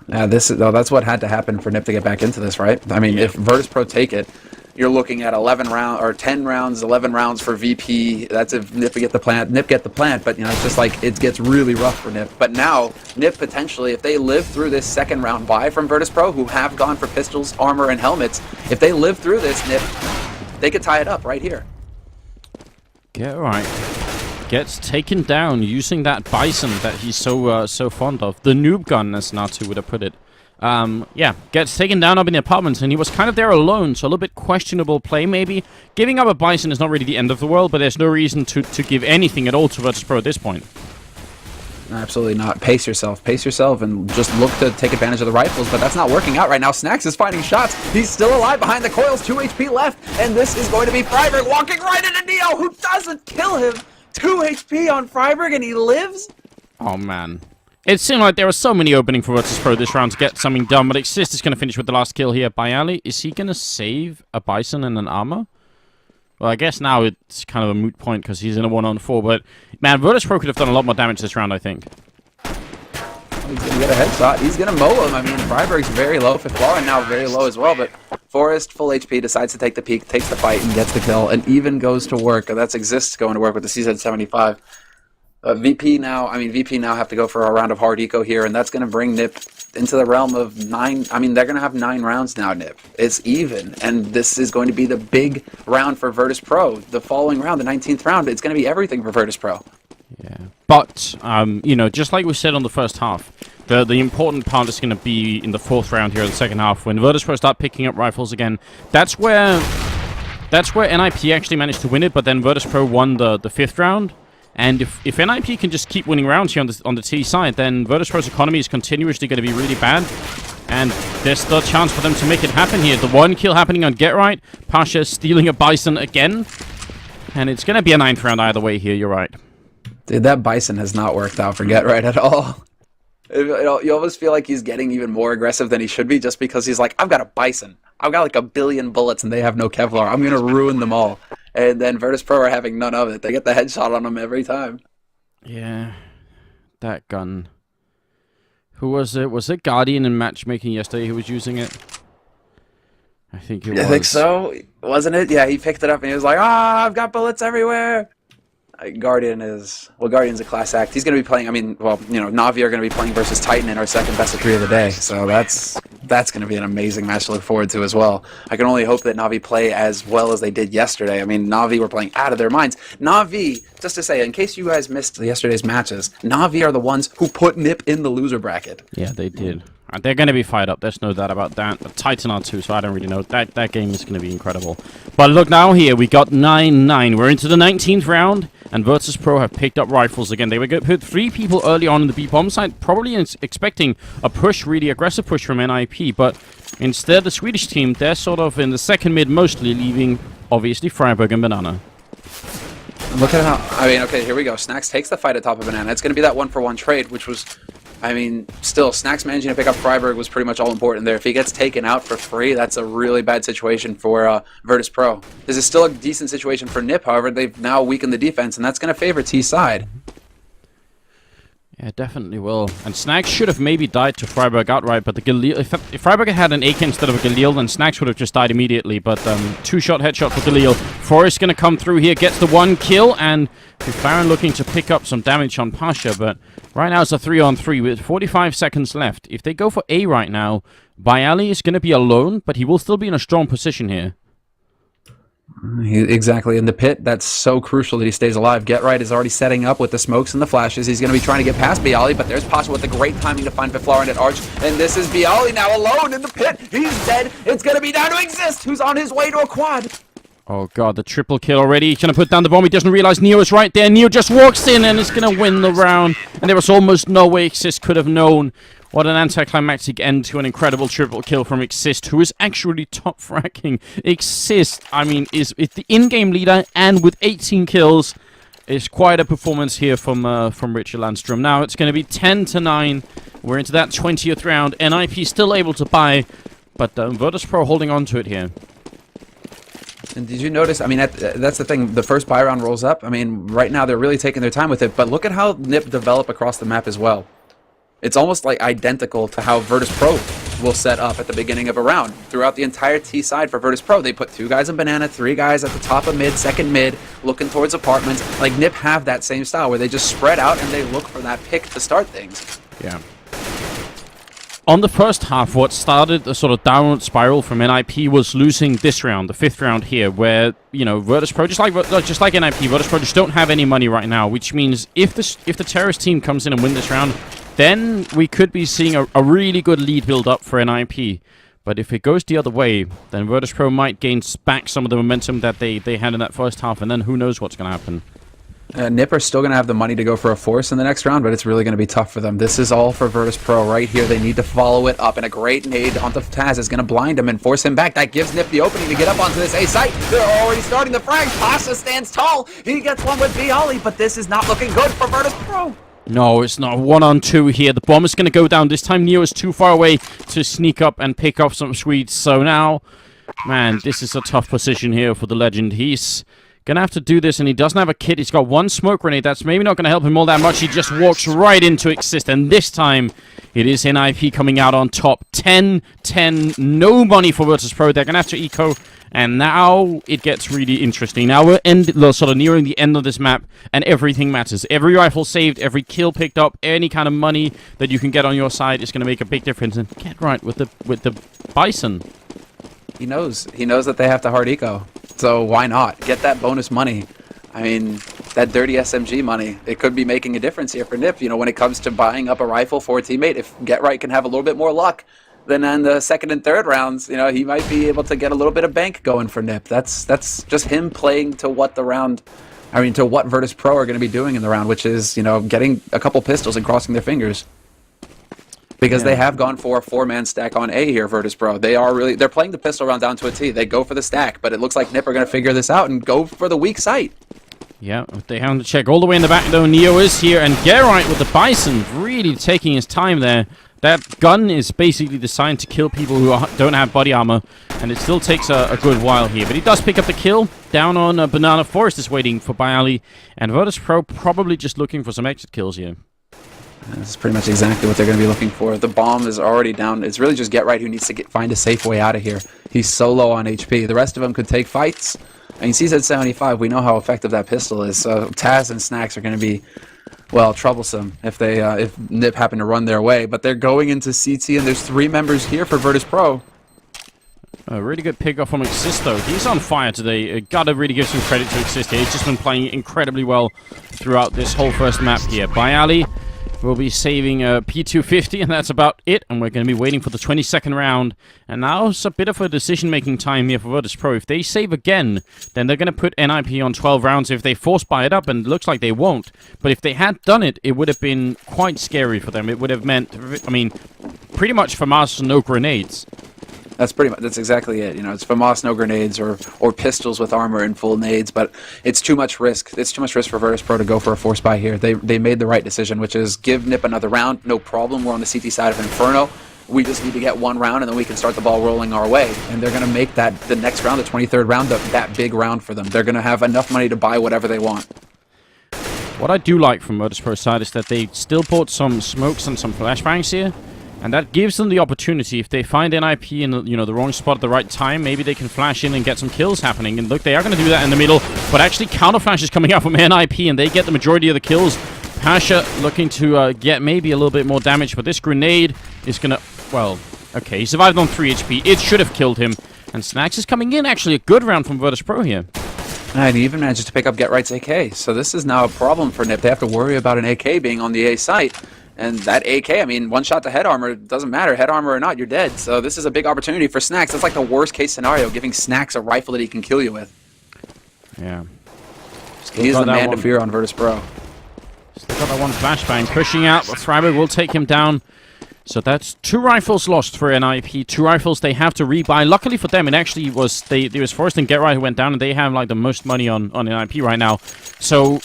Yeah, that's what had to happen for NiP to get back into this, right? I mean, if Virtus.pro take it, you're looking at 11 rounds or 10 rounds, 11 rounds for VP. That's if NiP get the plant. But you know, it's just like it gets really rough for NiP. But now NiP potentially, if they live through this second round bye from Virtus.pro, who have gone for pistols, armor, and helmets, if they live through this, NiP, they could tie it up right here. Get right. Gets taken down using that Bison that he's so fond of. The noob gun, as Natu would have put it. Yeah, gets taken down up in the apartments, and he was kind of there alone, so a little bit questionable play, maybe. Giving up a Bison is not really the end of the world, but there's no reason to give anything at all to Virtus.pro at this point. Absolutely not. Pace yourself, and just look to take advantage of the rifles, but that's not working out right now. Snacks is finding shots. He's still alive behind the coils, 2 HP left, and this is going to be Friberg walking right into Neo, who doesn't kill him. 2 HP on Friberg, and he lives? Oh, man. It seemed like there were so many openings for Virtus.pro this round to get something done, but Exist is going to finish with the last kill here by Ali. Is he going to save a Bison and an armor? Well, I guess now it's kind of a moot point because he's in a 1-on-4, but man, Virtus.pro could have done a lot more damage this round, I think. He's going to get a headshot. He's going to mow him. I mean, Freiberg's very low. Fiflarin now very low as well, but Forrest, full HP, decides to take the peek, takes the fight, and gets the kill, and even goes to work. That's Exist going to work with the CZ75. VP now have to go for a round of hard eco here, and that's going to bring NiP into the realm of 9. I mean, they're going to have 9 rounds now, NiP. It's even, and this is going to be the big round for Virtus.pro. The following round, the 19th round, it's going to be everything for Virtus.pro. Yeah, but, you know, just like we said on the first half, the important part is going to be in the 4th round here in the second half, when Virtus.pro start picking up rifles again. That's where NiP actually managed to win it, but then Virtus.pro won the 5th round. And if NiP can just keep winning rounds here on the T side, then Virtus.pro's economy is continuously going to be really bad. And there's still a chance for them to make it happen here. The 1 kill happening on Get Right. Pasha stealing a Bison again. And it's going to be a 9th round either way here, you're right. Dude, that Bison has not worked out for Get Right at all. You almost feel like he's getting even more aggressive than he should be just because he's like, I've got a Bison. I've got like 1 billion bullets and they have no Kevlar. I'm going to ruin them all. And then Virtus.pro are having none of it. They get the headshot on them every time. Yeah, that gun. Who was it? Was it Guardian in matchmaking yesterday who was using it? I think it was. I think so. Wasn't it? Yeah, he picked it up and he was like, I've got bullets everywhere. Guardian's a class act. He's going to be playing, Na'Vi are going to be playing versus Titan in our second best of 3 of the day. So that's going to be an amazing match to look forward to as well. I can only hope that Na'Vi play as well as they did yesterday. I mean, Na'Vi were playing out of their minds. Na'Vi, just to say, in case you guys missed yesterday's matches, Na'Vi are the ones who put NiP in the loser bracket. Yeah, they did. They're going to be fired up. There's no doubt about that. But Titan are too, so I don't really know. That game is going to be incredible. But look now here. We got 9-9. We're into the 19th round, and Virtus.pro have picked up rifles again. They were going to put 3 people early on in the B-bomb side, probably expecting a push, really aggressive push from NiP. But instead, the Swedish team, they're sort of in the second mid mostly, leaving, obviously, Freiberg and Banana. Look at how... okay, here we go. Snacks takes the fight at top of Banana. It's going to be that 1-for-1 trade, which was... still, Snacks managing to pick up Freiberg was pretty much all important there. If he gets taken out for free, that's a really bad situation for Virtus.pro. This is still a decent situation for NiP, however, they've now weakened the defense, and that's going to favor T side. Yeah, definitely will. And Snacks should have maybe died to Freiberg outright, but the Galil... If Freiberg had an AK instead of a Galil, then Snacks would have just died immediately. But 2-shot headshot for Galil. Forrest going to come through here, gets the 1 kill, and Fiflarin looking to pick up some damage on Pasha, but right now it's a 3-on-3 with 45 seconds left. If they go for A right now, Bayali is going to be alone, but he will still be in a strong position here. Exactly, in the pit, that's so crucial that he stays alive. Get Right is already setting up with the smokes and the flashes. He's going to be trying to get past Bialy, but there's Pasha with the great timing to find Fiflarin at Arch. And this is Bialy now alone in the pit. He's dead. It's going to be down to Exist, who's on his way to a quad. Oh god, the triple kill already. He's going to put down the bomb. He doesn't realize Neo is right there. Neo just walks in and is going to win the round. And there was almost no way Exist could have known. What an anticlimactic end to an incredible triple kill from Exist, who is actually top fracking. Exist, is the in-game leader, and with 18 kills, is quite a performance here from Richard Landstrom. Now it's going to be 10-9. We're into that 20th round. NiP still able to buy, but Virtus.pro holding on to it here. And did you notice, that's the thing, the first buy round rolls up. Right now they're really taking their time with it, but look at how NiP develop across the map as well. It's almost like identical to how Virtus.pro will set up at the beginning of a round. Throughout the entire T side for Virtus.pro, they put 2 guys in Banana, 3 guys at the top of mid, second mid, looking towards apartments. Like NiP have that same style where they just spread out and they look for that pick to start things. Yeah. On the first half, what started a sort of downward spiral from NiP was losing this round, the 5th round here, where, Virtus.pro, just like NiP, Virtus.pro just don't have any money right now, which means if the terrorist team comes in and win this round, then we could be seeing a really good lead build up for NiP. But if it goes the other way, then Virtus.pro might gain back some of the momentum that they had in that first half, and then who knows what's going to happen. NiP are still going to have the money to go for a force in the next round, but it's really going to be tough for them. This is all for Virtus.pro right here. They need to follow it up, and a great nade onto Taz is going to blind him and force him back. That gives NiP the opening to get up onto this A site. They're already starting the frag. Pasha stands tall. He gets one with Bialy, but this is not looking good for Virtus.pro. No, it's not 1-on-2 here. The bomb is going to go down. This time Neo is too far away to sneak up and pick up some sweets. So now, man, this is a tough position here for the legend. He's going to have to do this, and he doesn't have a kit. He's got one smoke grenade. That's maybe not going to help him all that much. He just walks right into Exist, and this time it is NiP coming out on top. 10-10, no money for Virtus.pro. They're going to have to eco, and now it gets really interesting. Now we're sort of nearing the end of this map, and everything matters. Every rifle saved, every kill picked up, any kind of money that you can get on your side is going to make a big difference. And get right with the Bison. He knows that they have to hard eco, so why not get that bonus money? I mean, that dirty SMG money, it could be making a difference here for NiP. You know, when it comes to buying up a rifle for a teammate, if Get Right can have a little bit more luck than in the second and third rounds, you know, he might be able to get a little bit of bank going for NiP. That's just him playing to what the round, I mean, to what Virtus.pro are going to be doing in the round, which is, you know, getting a couple pistols and crossing their fingers. Because they have gone for a 4-man stack on A here, Virtus.pro. They're playing the pistol round down to a T. They go for the stack, but it looks like NiP are going to figure this out and go for the weak site. Yeah, they have to check all the way in the back, though. Neo is here, and Geralt with the Bison really taking his time there. That gun is basically designed to kill people who don't have body armor, and it still takes a good while here. But he does pick up the kill. Down on Banana. Forest is waiting for Bialy, and Virtus.pro probably just looking for some exit kills here. This is pretty much exactly what they're going to be looking for. The bomb is already down. It's really just Get Right who needs to find a safe way out of here. He's so low on HP. The rest of them could take fights. I mean, he's at 75. We know how effective that pistol is. So Taz and Snacks are going to be, well, troublesome if if NiP happen to run their way. But they're going into CT, and there's 3 members here for Virtus.pro. A really good pick off from Exist, though. He's on fire today. Gotta really give some credit to Exist here. He's just been playing incredibly well throughout this whole first map here. Bialy will be saving a P250, and that's about it. And we're going to be waiting for the 22nd round. And now it's a bit of a decision-making time here for Virtus.pro. If they save again, then they're going to put NiP on 12 rounds if they force buy it up, and it looks like they won't. But if they had done it, it would have been quite scary for them. It would have meant, I mean, pretty much FAMAS no grenades. That's exactly it. You know, it's FAMAS no grenades or pistols with armor and full nades, but it's too much risk. It's too much risk for Virtus.pro to go for a force buy here. They made the right decision, which is give NiP another round. No problem. We're on the CT side of Inferno. We just need to get one round, and then we can start the ball rolling our way. And they're going to make that the next round, the 23rd round, that big round for them. They're going to have enough money to buy whatever they want. What I do like from Virtus.pro's side is that they still bought some smokes and some flashbangs here. And that gives them the opportunity, if they find NiP in the wrong spot at the right time, maybe they can flash in and get some kills happening. And look, they are going to do that in the middle, but actually counter flash is coming out from NiP, and they get the majority of the kills. Pasha looking to get maybe a little bit more damage, but this grenade is going to, well, okay, he survived on 3 HP. It should have killed him. And Snacks is coming in, actually a good round from Virtus.pro here. And he even manages to pick up Get Right's AK, so this is now a problem for NiP. They have to worry about an AK being on the A site. And that AK, I mean, one shot to head armor, doesn't matter. Head armor or not, you're dead. So this is a big opportunity for Snacks. That's like the worst case scenario, giving Snacks a rifle that he can kill you with. Yeah. He's the man to fear on Virtus.pro. Still got that one flashbang pushing out, but Freiburg will take him down. So that's 2 rifles lost for NiP. 2 rifles they have to rebuy. Luckily for them, it actually was there was Forrest and Get Right who went down, and they have like the most money on NiP right now. So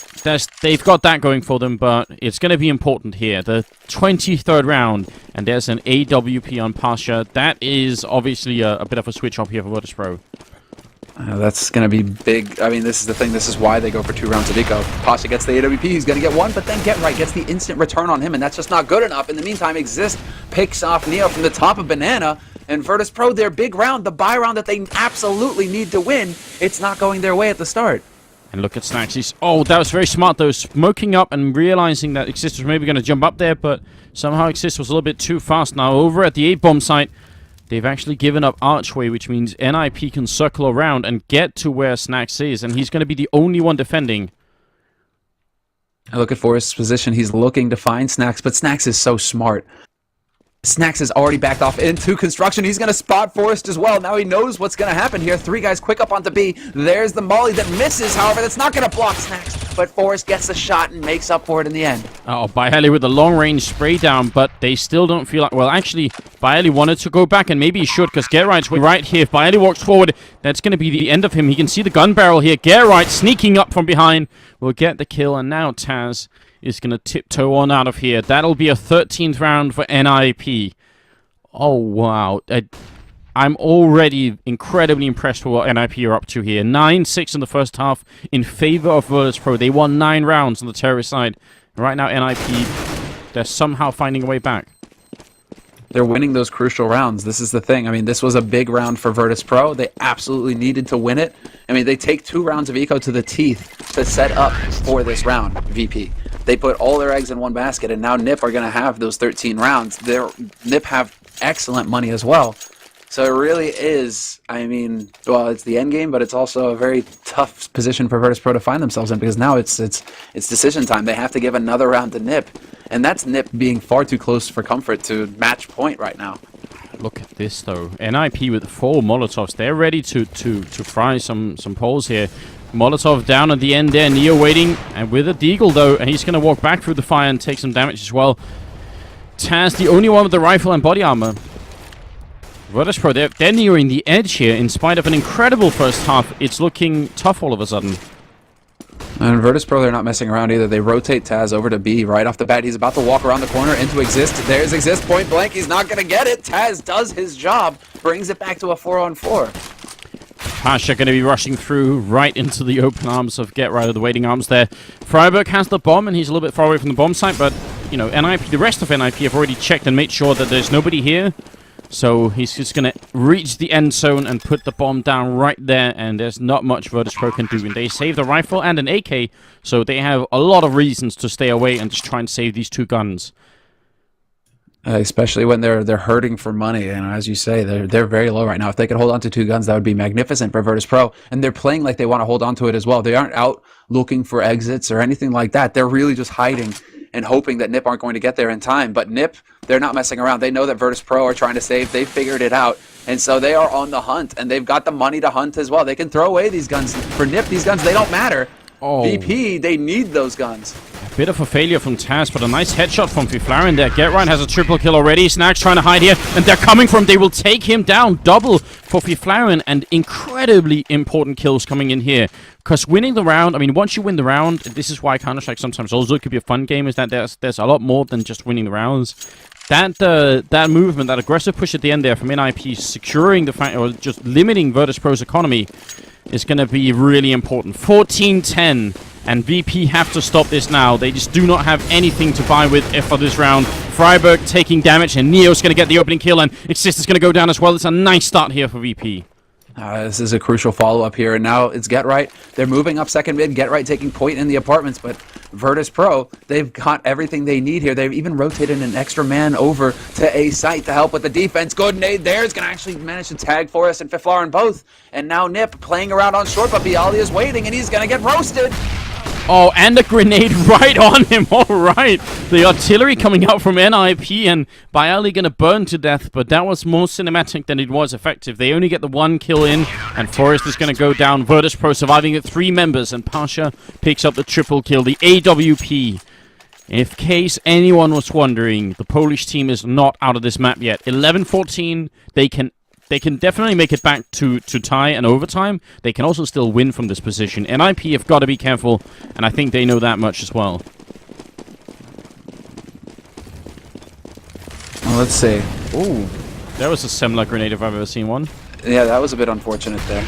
they've got that going for them, but it's going to be important here. The 23rd round, and there's an AWP on Pasha. That is obviously a bit of a switch up here for Virtus.pro. That's going to be big. I mean, this is the thing. This is why they go for 2 rounds of eco. Pasha gets the AWP. He's going to get 1, but then Get Right gets the instant return on him, and that's just not good enough. In the meantime, Exist picks off Neo from the top of Banana, and Virtus.pro, their big round, the buy round that they absolutely need to win, it's not going their way at the start. And look at Snacks. Oh, that was very smart, though. Smoking up and realizing that Exist was maybe going to jump up there, but somehow Exist was a little bit too fast. Now, over at the 8-bomb site, they've actually given up archway, which means NiP can circle around and get to where Snacks is, and he's going to be the only one defending. I look at Forrest's position. He's looking to find Snacks, but Snacks is so smart. Snacks has already backed off into construction. He's going to spot Forrest as well. Now he knows what's going to happen here. 3 guys quick up onto B. There's the molly that misses. However, that's not going to block Snacks. But Forrest gets the shot and makes up for it in the end. Oh, Bialy with the long-range spray down, but they still don't feel like... Well, actually, Bialy wanted to go back, and maybe he should, because Get Right's right here. If Bialy walks forward, that's going to be the end of him. He can see the gun barrel here. Get Right sneaking up from behind will get the kill, and now Taz is going to tiptoe on out of here. That'll be a 13th round for NiP. Oh, wow. I'm already incredibly impressed with what NiP are up to here. 9-6 in the first half in favor of Virtus.pro. They won 9 rounds on the terrorist side. Right now, NiP, they're somehow finding a way back. They're winning those crucial rounds. This is the thing. I mean, this was a big round for Virtus.pro. They absolutely needed to win it. I mean, they take 2 rounds of eco to the teeth to set up for this round, VP. They put all their eggs in one basket, and now NiP are going to have those 13 rounds. NiP have excellent money as well. So it really is, I mean, well, it's the end game, but it's also a very tough position for Virtus.pro to find themselves in, because now it's decision time. They have to give another round to NiP, and that's NiP being far too close for comfort to match point right now. Look at this, though. NiP with 4 Molotovs. They're ready to fry some poles here. Molotov down at the end there. Neo waiting, and with a deagle, though, and he's going to walk back through the fire and take some damage as well. Taz, the only one with the rifle and body armor. Virtus.pro, they're nearing the edge here. In spite of an incredible first half, it's looking tough all of a sudden. And Virtus.pro, they're not messing around either. They rotate Taz over to B right off the bat. He's about to walk around the corner into Exist. There's Exist, point blank. He's not going to get it. Taz does his job, brings it back to a 4-on-4. Pasha going to be rushing through right into the open arms of Get Right, of the waiting arms there. Freiburg has the bomb, and he's a little bit far away from the bomb site, but, you know, NiP, the rest of NiP have already checked and made sure that there's nobody here. So he's just going to reach the end zone and put the bomb down right there, and there's not much Virtus.pro can do. And they save the rifle and an AK, so they have a lot of reasons to stay away and just try and save these 2 guns. Especially when they're hurting for money, and as you say, they're very low right now. If they could hold on to 2 guns, that would be magnificent for Virtus.pro. And they're playing like they want to hold on to it as well. They aren't out looking for exits or anything like that. They're really just hiding and hoping that NiP aren't going to get there in time. But NiP, they're not messing around. They know that Virtus.pro are trying to save. They figured it out. And so they are on the hunt, and they've got the money to hunt as well. They can throw away these guns. For NiP, these guns, they don't matter. Oh. VP, they need those guns. A bit of a failure from Taz, but a nice headshot from Fiflaren there. Get Right has a triple kill already. Snag's trying to hide here, and they're coming from. They will take him down. Double for Fiflaren, and incredibly important kills coming in here. Because winning the round, I mean, once you win the round, this is why Counter-Strike sometimes also could be a fun game, is that there's a lot more than just winning the rounds. That movement, that aggressive push at the end there from NiP, securing the fact, or just limiting Virtus.pro's economy, is going to be really important. 14-10, and VP have to stop this now. They just do not have anything to buy with for this round. Freiburg taking damage, and Neo's going to get the opening kill, and Exist is going to go down as well. It's a nice start here for VP. This is a crucial follow-up here, and now it's Get Right. They're moving up second mid. Get Right taking point in the apartments, but Virtus.pro, they've got everything they need here. They've even rotated an extra man over to A site to help with the defense. Good nade there. Is going to actually manage to tag Forrest and Fiflaren both. And now NiP playing around on short, but Bialy is waiting, and he's going to get roasted. Oh, and a grenade right on him. All right. The artillery coming out from NiP, and Bialy going to burn to death, but that was more cinematic than it was effective. They only get the 1 kill in, and Forrest is going to go down. Virtus.pro surviving at 3 members, and Pasha picks up the triple kill, the AWP. In case anyone was wondering, the Polish team is not out of this map yet. 11-14, they can definitely make it back to tie and overtime. They can also still win from this position. NiP have got to be careful, and I think they know that much as well. Well, let's see. Ooh, that was a similar grenade if I've ever seen one. Yeah, that was a bit unfortunate there.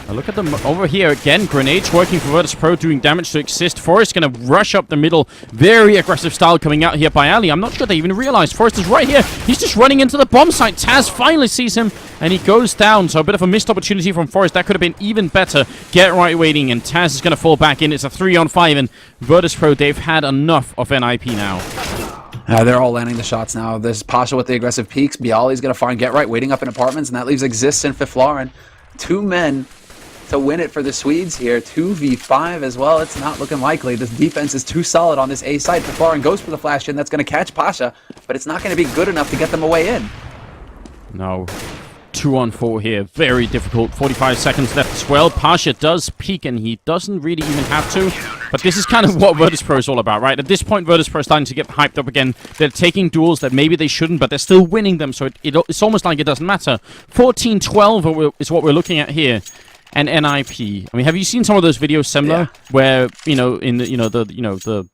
Now look at them over here again. Grenades working for Virtus.pro, doing damage to Exist. Forrest going to rush up the middle. Very aggressive style coming out here by Ali. I'm not sure they even realized Forrest is right here. He's just running into the bomb site. Taz finally sees him, and he goes down. So a bit of a missed opportunity from Forrest. That could have been even better. Get Right waiting, and Taz is going to fall back in. It's a 3-on-5, and Virtus.pro, they've had enough of NiP now. They're all landing the shots now. There's Pasha with the aggressive peeks. Bialy's going to find Get Right waiting up in apartments, and that leaves Exist and Fiflaren. 2 men to win it for the Swedes here. 2v5 as well. It's not looking likely. This defense is too solid on this A side. Fiflaren goes for the flash in. That's going to catch Pasha, but it's not going to be good enough to get them away in. No. 2-on-4 here. Very difficult. 45 seconds left as well. Pasha does peek, and he doesn't really even have to. But this is kind of what Virtus.pro is all about, right? At this point, Virtus.pro is starting to get hyped up again. They're taking duels that maybe they shouldn't, but they're still winning them, so it's almost like it doesn't matter. 14-12 is what we're looking at here. and NiP. I mean, have you seen some of those videos similar where in the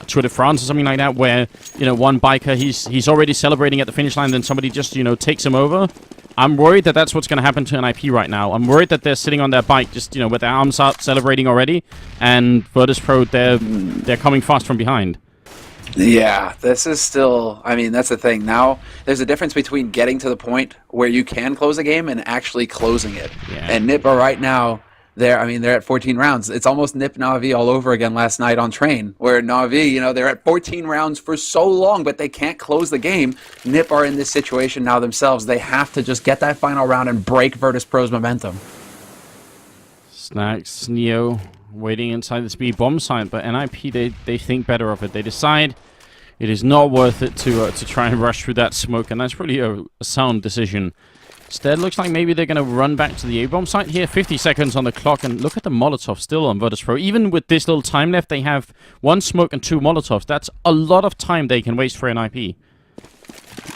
Tour de France or something like that, where one biker he's already celebrating at the finish line, then somebody just takes him over? I'm worried that that's what's going to happen to NiP right now. I'm worried that they're sitting on their bike just with their arms out celebrating already, and Virtus.pro they're coming fast from behind. Yeah, this is still, I mean, that's the thing. Now, there's a difference between getting to the point where you can close a game and actually closing it. Yeah. And NiP are right now, they're at 14 rounds. It's almost NiP Na'Vi all over again last night on train, where Na'Vi, they're at 14 rounds for so long, but they can't close the game. NiP are in this situation now themselves. They have to just get that final round and break Virtus.pro's momentum. Snacks, Neo waiting inside the speed bomb site, but NiP they think better of it. They decide it is not worth it to try and rush through that smoke, and that's really a sound decision. Instead, looks like maybe they're going to run back to the A-bomb site here. 50 seconds on the clock, and look at the Molotov still on Virtus.pro. Even with this little time left, they have 1 smoke and 2 Molotovs. That's a lot of time they can waste for NiP.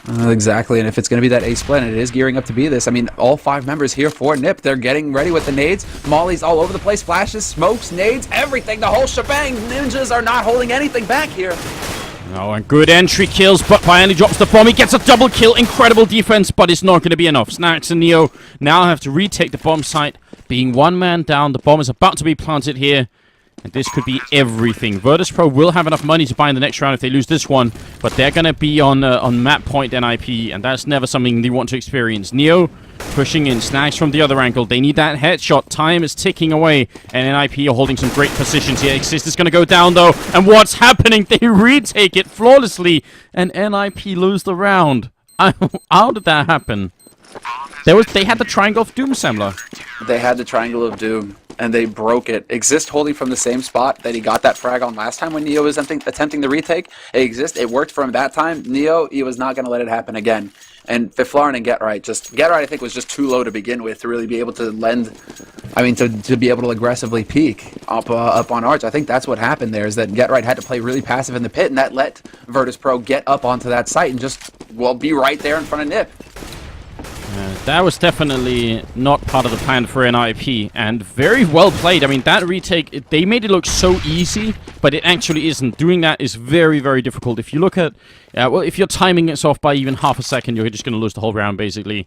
Exactly, and if it's going to be that A split, and it is gearing up to be this, I mean, all 5 members here for NiP, they're getting ready with the nades. Molly's all over the place, flashes, smokes, nades, everything, the whole shebang. Ninjas are not holding anything back here. Oh, and good entry kills, but Biani drops the bomb. He gets a double kill. Incredible defense, but it's not going to be enough. Snacks and Neo now have to retake the bomb site. Being 1 man down, the bomb is about to be planted here. And this could be everything. Virtus.pro will have enough money to buy in the next round if they lose this one, but they're going to be on map point NiP, and that's never something they want to experience. Neo pushing in, Snacks from the other angle. They need that headshot. Time is ticking away, and NiP are holding some great positions here. Exist is going to go down, though, and what's happening? They retake it flawlessly, and NiP lose the round. How did that happen? They had the Triangle of Doom, Semler. They had the Triangle of Doom, and they broke it. Exist holding from the same spot that he got that frag on last time when Neo was attempting the retake. It worked for him that time. Neo, he was not going to let it happen again. And Fiflarn and Get Right, I think, was just too low to begin with to really be able to to be able to aggressively peek up on Arch. I think that's what happened there, is that Get Right had to play really passive in the pit, and that let Virtus.pro get up onto that site and just, be right there in front of NiP. That was definitely not part of the plan for NiP, and very well played. I mean, that retake, they made it look so easy, but it actually isn't. Doing that is very, very difficult. If you look at, if you're timing it off by even half a second, you're just going to lose the whole round, basically.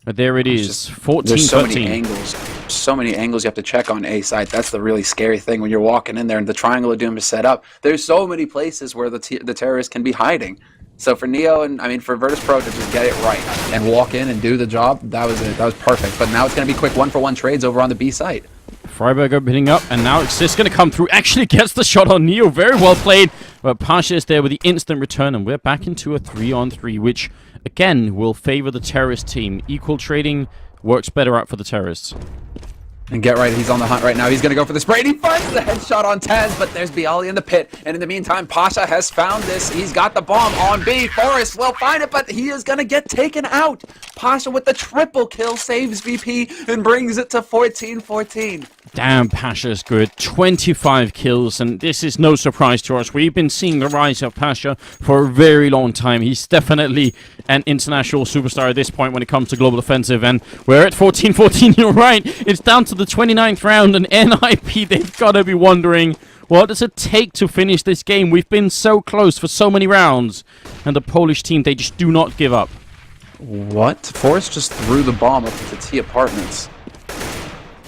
But there it is, 14-13. There's so many angles you have to check on A site. That's the really scary thing when you're walking in there and the Triangle of Doom is set up. There's so many places where the terrorists can be hiding. So for Neo and for Virtus.pro to just get it right and walk in and do the job, that was it. That was perfect. But now it's going to be quick 1-for-1 trades over on the B site. Freiberger hitting up, and now Exist going to come through. Actually gets the shot on Neo. Very well played. But Pasha is there with the instant return, and we're back into a 3-on-3, which, again, will favor the terrorist team. Equal trading works better out for the terrorists. And Get Right, he's on the hunt right now. He's going to go for the spray, and he finds the headshot on Taz, but there's Bialy in the pit. And in the meantime, Pasha has found this. He's got the bomb on B. Forrest will find it, but he is going to get taken out. Pasha with the triple kill saves VP and brings it to 14-14. Damn, Pasha's good. 25 kills, and this is no surprise to us. We've been seeing the rise of Pasha for a very long time. He's definitely an international superstar at this point when it comes to global offensive, and we're at 14-14. You're right. It's down to the 29th round, and NiP, they've got to be wondering, what does it take to finish this game? We've been so close for so many rounds, and the Polish team, they just do not give up. What? Forrest just threw the bomb up to T Apartments.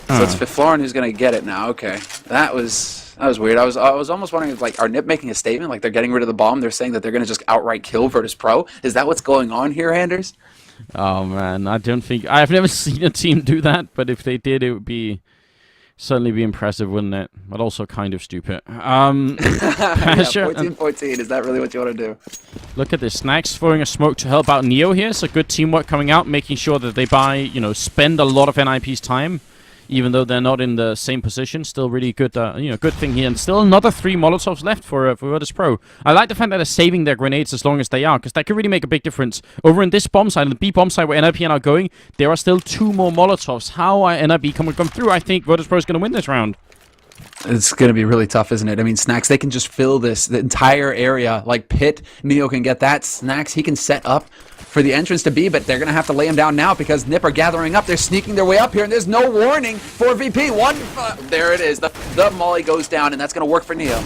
So it's Fiflarn who's going to get it now. Okay. That was weird. I was almost wondering, are NiP making a statement? Like, they're getting rid of the bomb? They're saying that they're going to just outright kill Virtus.pro? Is that what's going on here, Anders? Oh, man. I've never seen a team do that, but if they did, it would certainly be impressive, wouldn't it? But also kind of stupid. Yeah, 14-14. Is that really what you want to do? Look at this. Snacks throwing a smoke to help out Neo here. So good teamwork coming out, making sure that they spend a lot of NiP's time. Even though they're not in the same position, still really good, good thing here. And still another 3 Molotovs left for Virtus.pro. I like the fact that they're saving their grenades as long as they are, because that could really make a big difference. Over in this bomb site, in the B bomb site where NiP are now going, there are still 2 more Molotovs. How are NiP come through? I think Virtus.pro is going to win this round. It's going to be really tough, isn't it? I mean, Snacks, they can just fill the entire area. Like Pit, Neo can get that. Snacks, he can set up for the entrance to be, but they're going to have to lay him down now because NiP are gathering up. They're sneaking their way up here, and there's no warning for VP. There it is. The molly goes down, and that's going to work for Neo.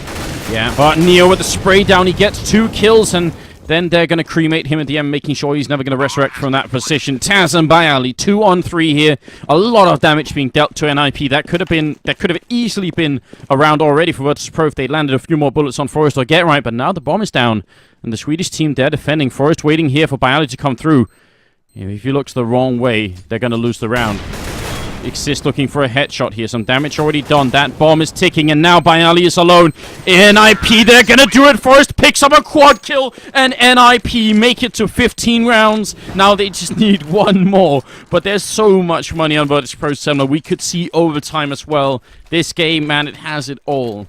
Yeah, but Neo with the spray down, he gets 2 kills, and then they're going to cremate him at the end, making sure he's never going to resurrect from that position. Taz and Bialy, 2 on 3 here. A lot of damage being dealt to NiP. That could have easily been around already for Virtus.pro if they landed a few more bullets on Forest or Get Right, but now the bomb is down, and the Swedish team, they're defending. Forest waiting here for Bialy to come through. If he looks the wrong way, they're going to lose the round. Exist looking for a headshot here. Some damage already done. That bomb is ticking, and now Bialy is alone. NiP, they're gonna do it. Forrest picks up a quad kill, and NiP make it to 15 rounds. Now they just need 1 more. But there's so much money on Virtus.pro Semler. We could see overtime as well. This game, man, it has it all.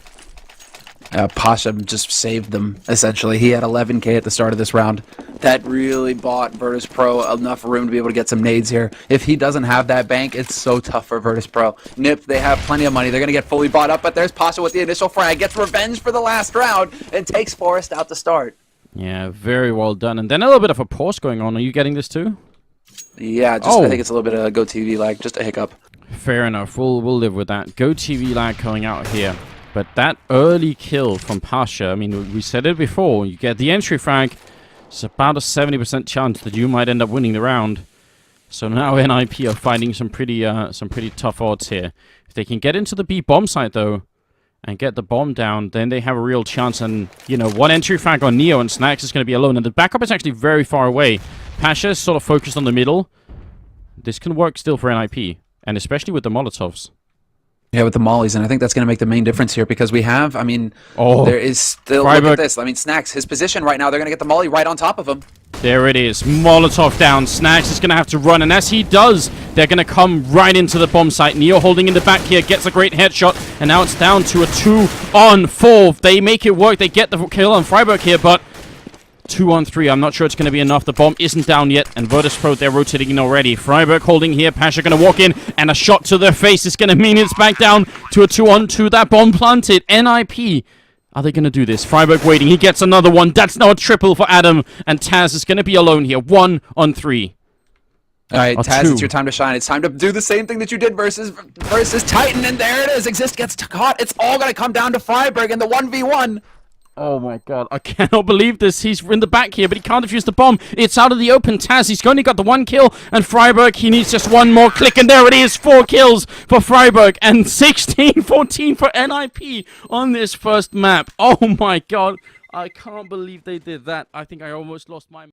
Pasha just saved them, essentially. He had 11k at the start of this round. That really bought Virtus.pro enough room to be able to get some nades here. If he doesn't have that bank, it's so tough for Virtus.pro. NiP, they have plenty of money. They're going to get fully bought up, but there's Pasha with the initial frag. Gets revenge for the last round and takes Forrest out to start. Yeah, very well done. And then a little bit of a pause going on. Are you getting this too? Yeah, I think it's a little bit of GoTV lag, just a hiccup. Fair enough. We'll live with that. GoTV lag coming out here. But that early kill from Pasha, I mean, we said it before, you get the entry frag, it's about a 70% chance that you might end up winning the round. So now NiP are finding some pretty tough odds here. If they can get into the B bomb site, though, and get the bomb down, then they have a real chance. And, you know, 1 entry frag on Neo, and Snacks is going to be alone. And the backup is actually very far away. Pasha is sort of focused on the middle. This can work still for NiP, and especially with the Molotovs. Yeah, with the mollies, and I think that's going to make the main difference here because we have, I mean, there is still, look at this. I mean, Snacks, his position right now, they're going to get the molly right on top of him. There it is. Molotov down. Snacks is going to have to run, and as he does, they're going to come right into the bomb site. Neo holding in the back here, gets a great headshot, and now it's down to a 2 on 4. They make it work. They get the kill on Freiburg here, but 2 on 3. I'm not sure it's going to be enough. The bomb isn't down yet, and Virtus.pro, they're rotating in already. Freiburg holding here. Pasha going to walk in, and a shot to their face is going to mean it's back down to a 2 on 2. That bomb planted. NiP, are they going to do this? Freiburg waiting. He gets another one. That's now a triple for Adam, and Taz is going to be alone here. 1 on 3. All right, Taz, it's your time to shine. It's time to do the same thing that you did versus Titan, and there it is. Exist gets caught. It's all going to come down to Freiburg in the 1v1. Oh my god, I cannot believe this. He's in the back here, but he can't defuse the bomb. It's out of the open. Taz, he's only got the 1 kill, and Freiburg, he needs just 1 more click, and there it is. 4 kills for Freiburg, and 16-14 for NiP on this first map. Oh my god, I can't believe they did that. I think I almost lost my...